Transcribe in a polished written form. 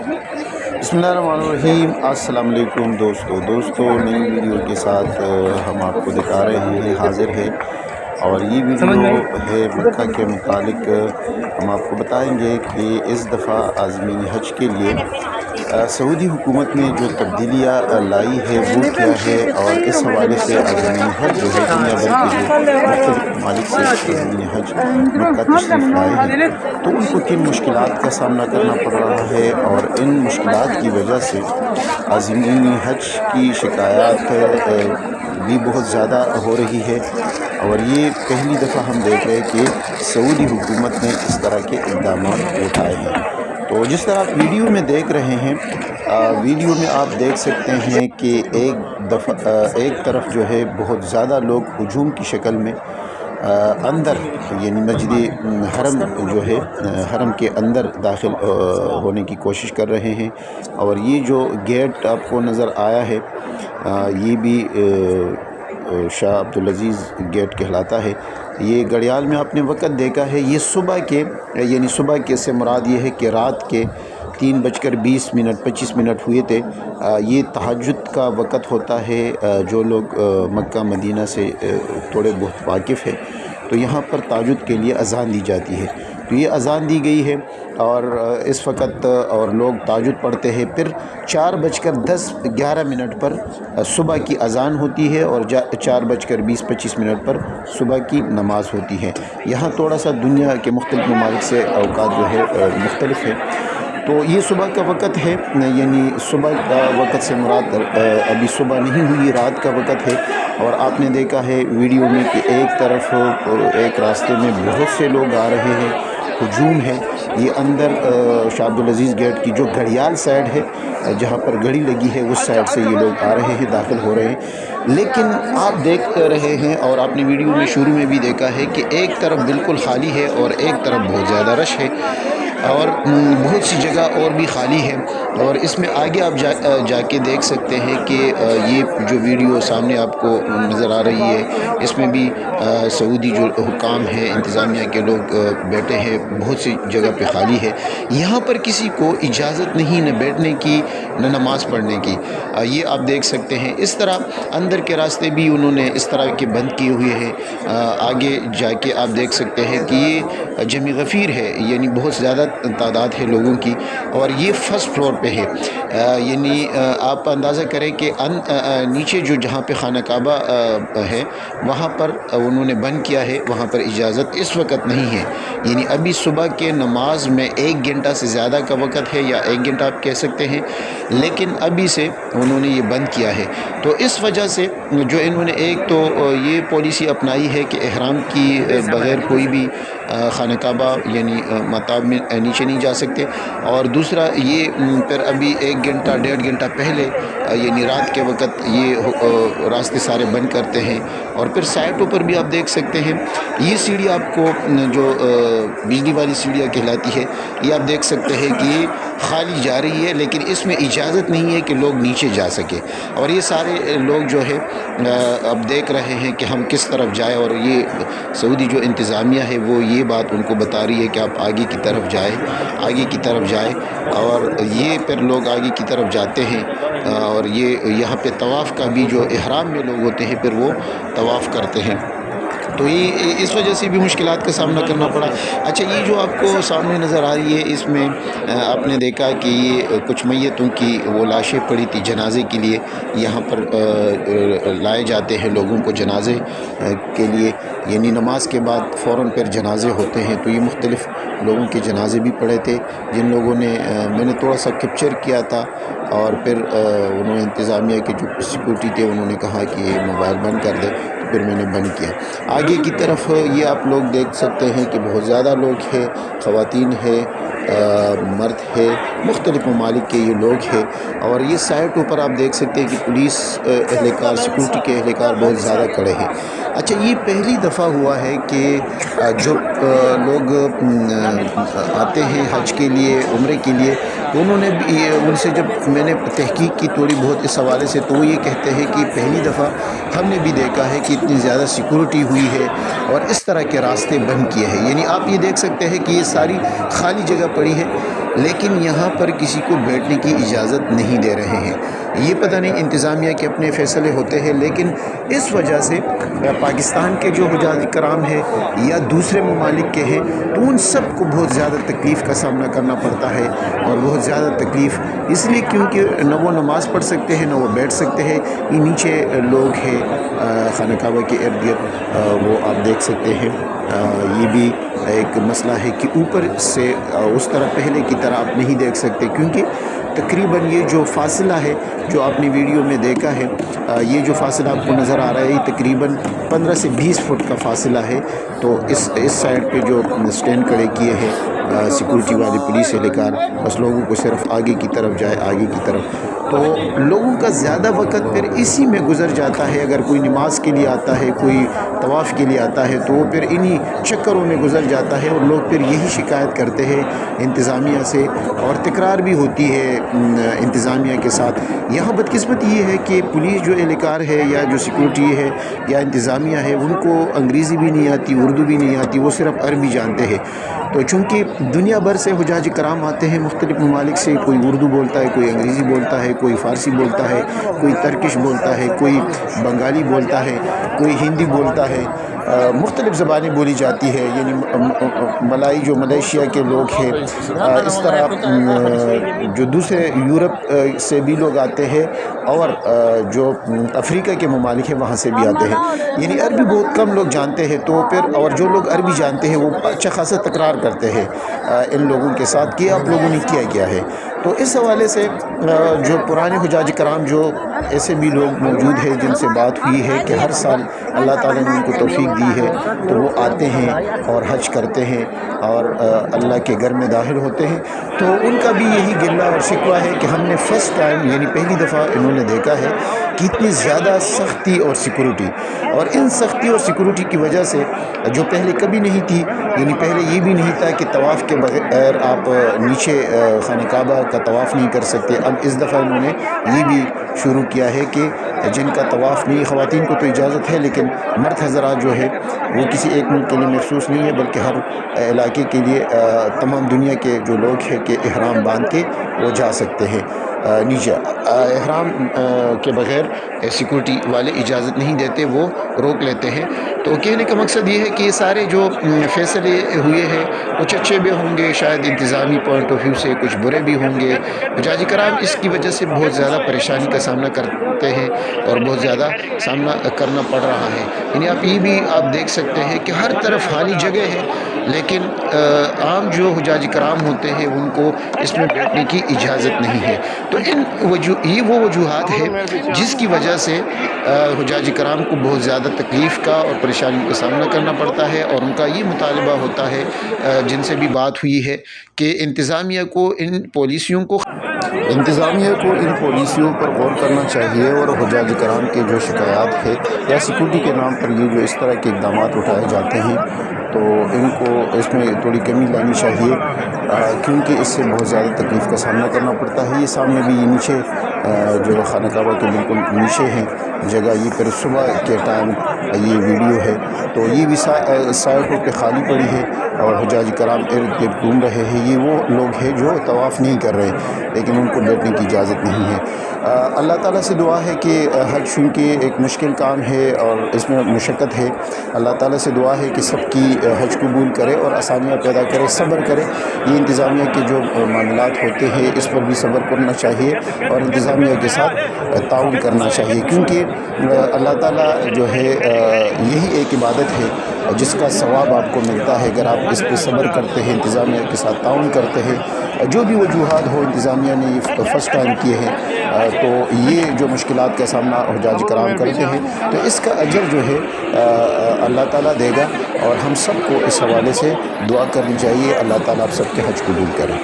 बिस्मिल्लाहिर्रहमानिर्रहीम। अस्सलाम वालेकुम दोस्तों नई वीडियो के साथ हम आपको दिखा रहे हैं, हाज़िर है। और ये वीडियो है मक्का के मुतालिक। हम आपको बताएंगे कि इस दफ़ा आज़मीन हज के लिए सऊदी हुकूमत ने जो तब्दीलियाँ लाई है वो क्या है, और इस हवाले से आज़मीन हज जो है दुनिया भर के जो मुख्तलिफ ममालिक से आज़मीन हज मक्का तशरीफ़ लाए हैं, तो उनको किन मुश्किलात का सामना करना पड़ रहा है, और इन मुश्किलात की वजह से आज़मीन हज की शिकायत भी बहुत ज़्यादा हो रही है। और ये पहली दफ़ा हम देख रहे हैं कि सऊदी हुकूमत ने इस तरह के इक़दाम उठाए हैं। तो जिस तरह आप वीडियो में देख रहे हैं, वीडियो में आप देख सकते हैं कि एक तरफ जो है बहुत ज़्यादा लोग हुजूम की शक्ल में अंदर यानी मस्जिद हरम जो है हरम के अंदर दाखिल होने की कोशिश कर रहे हैं। और ये जो गेट आपको नज़र आया है, ये भी शाह अब्दुल अज़ीज़ गेट कहलाता है। ये घड़ियाल में आपने वक़्त देखा है, ये सुबह के यानी सुबह के से मुराद ये है कि रात के 3:20 हुए थे। ये तहज्जुद का वक़्त होता है। जो लोग मक्का मदीना से थोड़े बहुत वाकिफ़ है, तो यहाँ पर तहज्जुद के लिए अज़ान दी जाती है। तो ये अज़ान दी गई है और इस वक़्त और लोग तहज्जुद पढ़ते हैं। फिर 4:10-11 पर सुबह की अज़ान होती है और 4:20-25 पर सुबह की नमाज़ होती है। यहाँ थोड़ा सा दुनिया के मुख्तलिफ़ ममालिक से औकात जो है मुख्तलिफ़ है। तो ये सुबह का वक़्त है, यानी सुबह का वक़्त से मुराद अभी सुबह नहीं हुई, रात का वक़्त है। और आपने देखा है वीडियो में कि एक तरफ एक रास्ते में बहुत से लोग आ रहे हैं, हुजूम है। ये अंदर शाह अब्दुल अज़ीज़ गेट की जो घड़ियाल साइड है, जहाँ पर घड़ी लगी है, उस साइड से ये लोग आ रहे हैं, दाखिल हो रहे हैं। लेकिन आप देख रहे हैं और आपने वीडियो में शुरू में भी देखा है कि एक तरफ बिल्कुल खाली है और एक तरफ बहुत ज़्यादा रश है, और बहुत सी जगह और भी खाली है। और इसमें आगे आप जाके देख सकते हैं कि ये जो वीडियो सामने आपको नज़र आ रही है, इसमें भी सऊदी जो हुकाम है, इंतज़ामिया के लोग बैठे हैं, बहुत सी जगह पे खाली है। यहाँ पर किसी को इजाज़त नहीं न बैठने की न नमाज़ पढ़ने की। ये आप देख सकते हैं। इस तरह अंदर के रास्ते भी उन्होंने इस तरह के बंद किए हुए हैं। आगे जाके आप देख सकते हैं कि ये जमी गफ़ीर है, यानी बहुत ज़्यादा तादाद है लोगों की, और ये फर्स्ट फ्लोर पे है। यानी आप अंदाज़ा करें कि नीचे जो जहाँ पे खाना काबा है, वहाँ पर उन्होंने बंद किया है, वहाँ पर इजाज़त इस वक्त नहीं है। यानी अभी सुबह के नमाज में 1 घंटा से ज़्यादा का वक़्त है, या 1 घंटा आप कह सकते हैं, लेकिन अभी से उन्होंने ये बंद किया है। तो इस वजह से जो इन्होंने एक तो ये पॉलिसी अपनाई है कि एहराम की बग़ैर कोई भी खाना काबा यानी मताब में नीचे नहीं जा सकते। और दूसरा ये फिर अभी 1 घंटा 1.5 घंटा पहले यानी रात के वक़्त ये रास्ते सारे बंद करते हैं। और फिर साइटों पर भी आप देख सकते हैं, ये सीढ़ी आपको जो बिजली वाली सीढ़ियाँ कहलाती है, ये आप देख सकते हैं कि ये खाली जा रही है, लेकिन इसमें इजाज़त नहीं है कि लोग नीचे जा सके। और ये सारे लोग जो है अब देख रहे हैं कि हम किस तरफ जाएं, और ये सऊदी जो इंतज़ामिया है वो ये बात उनको बता रही है कि आप आगे की तरफ जाएं। और ये फिर लोग आगे की तरफ जाते हैं, और ये यहाँ पे तवाफ़ का भी जो इहराम में लोग होते हैं, फिर वो तवाफ़ करते हैं। तो ये इस वजह से भी मुश्किलात का सामना करना पड़ा। अच्छा, ये जो आपको सामने नज़र आ रही है, इसमें आपने देखा कि ये कुछ मैयतों की वो लाशें पड़ी थी जनाजे के लिए। यहाँ पर लाए जाते हैं लोगों को जनाजे के लिए, यानी नमाज के बाद फ़ौरन फिर जनाजे होते हैं। तो ये मुख्तलिफ़ लोगों के जनाजे भी पड़े थे, जिन लोगों ने मैंने थोड़ा सा कैप्चर किया था। और फिर उन्होंने इंतज़ामिया के जो सिक्योरिटी थे, उन्होंने कहा कि ये मोबाइल बंद कर दे, तो फिर मैंने बंद किया। आगे की तरफ ये आप लोग देख सकते हैं कि बहुत ज़्यादा लोग हैं, ख़वातीन है, मर्द है, मुख्तलिफ़ ममालिक के ये लोग हैं। और ये साइटों पर आप देख सकते हैं कि पुलिस एहलकार, सिक्योरिटी के एहलकार बहुत ज़्यादा खड़े हैं। अच्छा, ये पहली दफ़ा हुआ है कि जो लोग आते हैं हज के लिए, उम्रे के लिए, तो उन्होंने भी उनसे जब मैंने तहकीक की थोड़ी बहुत इस हवाले से, तो वो ये कहते हैं कि पहली दफ़ा हमने भी देखा है कि इतनी ज़्यादा सिक्योरिटी हुई है और इस तरह के रास्ते बंद किए हैं। यानी आप ये देख सकते हैं कि ये सारी खाली जगह पड़ी है, لیکن یہاں پر کسی کو بیٹھنے کی اجازت نہیں دے رہے ہیں۔ یہ پتہ نہیں انتظامیہ کے اپنے فیصلے ہوتے ہیں، لیکن اس وجہ سے پاکستان کے جو حجاج کرام ہیں یا دوسرے ممالک کے ہیں تو ان سب کو بہت زیادہ تکلیف کا سامنا کرنا پڑتا ہے، اور بہت زیادہ تکلیف اس لیے کیونکہ نہ وہ نماز پڑھ سکتے ہیں نہ وہ بیٹھ سکتے ہیں۔ یہ نیچے لوگ ہیں خانہ کعبہ کے ارد گرد، وہ آپ دیکھ سکتے ہیں۔ یہ بھی ایک مسئلہ ہے کہ اوپر سے اس طرح پہلے کی طرح آپ نہیں دیکھ سکتے، کیونکہ تقریباً یہ جو فاصلہ ہے جو آپ نے ویڈیو میں دیکھا ہے، یہ جو فاصلہ آپ کو نظر آ رہا ہے یہ تقریباً 15 سے 20 فٹ کا فاصلہ ہے۔ تو اس سائڈ پہ جو اسٹینڈ کھڑے کیے ہیں سیکورٹی والی پولیس اہلکار، بس لوگوں کو صرف آگے کی طرف جائے، آگے کی طرف۔ تو لوگوں کا زیادہ وقت پھر اسی میں گزر جاتا ہے۔ اگر کوئی نماز کے لیے آتا ہے، کوئی طواف کے لیے آتا ہے، تو وہ پھر انہی چکروں میں گزر جاتا ہے، اور لوگ پھر یہی شکایت کرتے ہیں انتظامیہ سے، اور تکرار بھی ہوتی ہے انتظامیہ کے ساتھ۔ یہاں بدقسمتی یہ ہے کہ پولیس جو اہلکار ہے یا جو سیکورٹی ہے یا انتظامیہ ہے، ان کو انگریزی بھی نہیں آتی، اردو بھی نہیں آتی، وہ صرف عربی جانتے ہیں۔ تو چونکہ دنیا بھر سے حجاج کرام آتے ہیں مختلف ممالک سے، کوئی اردو بولتا ہے، کوئی انگریزی بولتا ہے، کوئی فارسی بولتا ہے، کوئی ترکش بولتا ہے، کوئی بنگالی بولتا ہے، کوئی ہندی بولتا ہے، مختلف زبانیں بولی جاتی ہے۔ یعنی ملائی جو ملیشیا کے لوگ ہیں، اس طرح جو دوسرے یورپ سے بھی لوگ آتے ہیں، اور جو افریقہ کے ممالک ہیں وہاں سے بھی آتے ہیں۔ یعنی عربی بہت کم لوگ جانتے ہیں، تو پھر اور جو لوگ عربی جانتے ہیں وہ اچھا خاصا تکرار کرتے ہیں ان لوگوں کے ساتھ کہ آپ لوگوں نے کیا کیا ہے۔ تو اس حوالے سے جو پرانے حجاج کرام جو ایسے بھی لوگ موجود ہیں جن سے بات ہوئی ہے کہ ہر سال اللہ تعالیٰ نے ان کو توفیق دی ہے تو وہ آتے ہیں اور حج کرتے ہیں اور اللہ کے گھر میں داخل ہوتے ہیں، تو ان کا بھی یہی گلہ اور شکوہ ہے کہ ہم نے فرسٹ ٹائم یعنی پہلی دفعہ انہوں نے دیکھا ہے کہ اتنی زیادہ سختی اور سیکورٹی، اور ان سختی اور سیکورٹی کی وجہ سے جو پہلے کبھی نہیں تھی، یعنی پہلے یہ بھی نہیں تھا کہ طواف کے بغیر آپ نیچے خانہ کعبہ کا طواف نہیں کر سکتے۔ اب اس دفعہ انہوں نے یہ بھی شروع کیا ہے کہ جن کا طواف نہیں، خواتین کو تو اجازت ہے، لیکن مرد حضرات جو ہے وہ کسی ایک ملک کے لیے مخصوص نہیں ہے بلکہ ہر علاقے کے لیے تمام دنیا کے جو لوگ ہیں کہ احرام باندھ کے وہ جا سکتے ہیں نیچے۔ احرام کے بغیر سیکورٹی والے اجازت نہیں دیتے، وہ روک لیتے ہیں۔ تو کہنے کا مقصد یہ ہے کہ یہ سارے جو فیصلے ہوئے ہیں کچھ اچھے بھی ہوں گے، شاید انتظامی پوائنٹ آف ویو سے کچھ برے بھی ہوں گے۔ حجاج کرام اس کی وجہ سے بہت زیادہ پریشانی کا سامنا کرتے ہیں اور بہت زیادہ سامنا کرنا پڑ رہا ہے۔ یعنی آپ یہ بھی آپ دیکھ سکتے ہیں کہ ہر طرف خالی جگہ ہے، لیکن عام جو حجاج کرام ہوتے ہیں ان کو اس میں بیٹھنے کی اجازت نہیں ہے۔ تو یہ وہ وجوہات ہے جس کی وجہ سے حجاج کرام کو بہت زیادہ تکلیف کا اور پریشانی کا سامنا کرنا پڑتا ہے، اور ان کا یہ مطالبہ ہوتا ہے جن سے بھی بات ہوئی ہے کہ انتظامیہ کو ان پالیسیوں کو پر غور کرنا چاہیے، اور حجاج کرام کے جو شکایات ہے یا سیکورٹی کے نام پر یہ جو اس طرح کے اقدامات اٹھائے جاتے ہیں تو ان کو اس میں تھوڑی کمی لانی چاہیے، کیونکہ اس سے بہت زیادہ تکلیف کا سامنا کرنا پڑتا ہے۔ یہ سامنے بھی یہ نیچے جو خانہ کعبہ کے بالکل نیچے ہیں جگہ، یہ پھر صبح کے ٹائم یہ ویڈیو ہے تو یہ بھی سائڈوں پہ خالی پڑی ہے اور حجاج کرام ارد گرد گھوم رہے ہیں۔ یہ وہ لوگ ہیں جو طواف نہیں کر رہے لیکن ان کو بیٹھنے کی اجازت نہیں ہے۔ اللہ تعالیٰ سے دعا ہے کہ حج چونکہ ایک مشکل کام ہے اور اس میں مشقت ہے، اللہ تعالیٰ سے دعا ہے کہ سب کی حج قبول کرے اور آسانیاں پیدا کرے، صبر کرے۔ یہ انتظامیہ کے جو معاملات ہوتے ہیں اس پر بھی صبر کرنا چاہیے اور انتظامیہ کے ساتھ تعاون کرنا چاہیے، کیونکہ اللہ تعالیٰ جو ہے یہی ایک عبادت ہے جس کا ثواب آپ کو ملتا ہے اگر آپ اس پہ صبر کرتے ہیں، انتظامیہ کے ساتھ تعاون کرتے ہیں۔ جو بھی وجوہات ہو، انتظامیہ نے یہ فرسٹ ٹائم کیے ہیں تو یہ جو مشکلات کا سامنا حجاج کرام کرتے ہیں تو اس کا اجر جو ہے اللہ تعالیٰ دے گا، اور ہم سب کو اس حوالے سے دعا کرنی چاہیے اللہ تعالیٰ آپ سب کے حج قبول کرے۔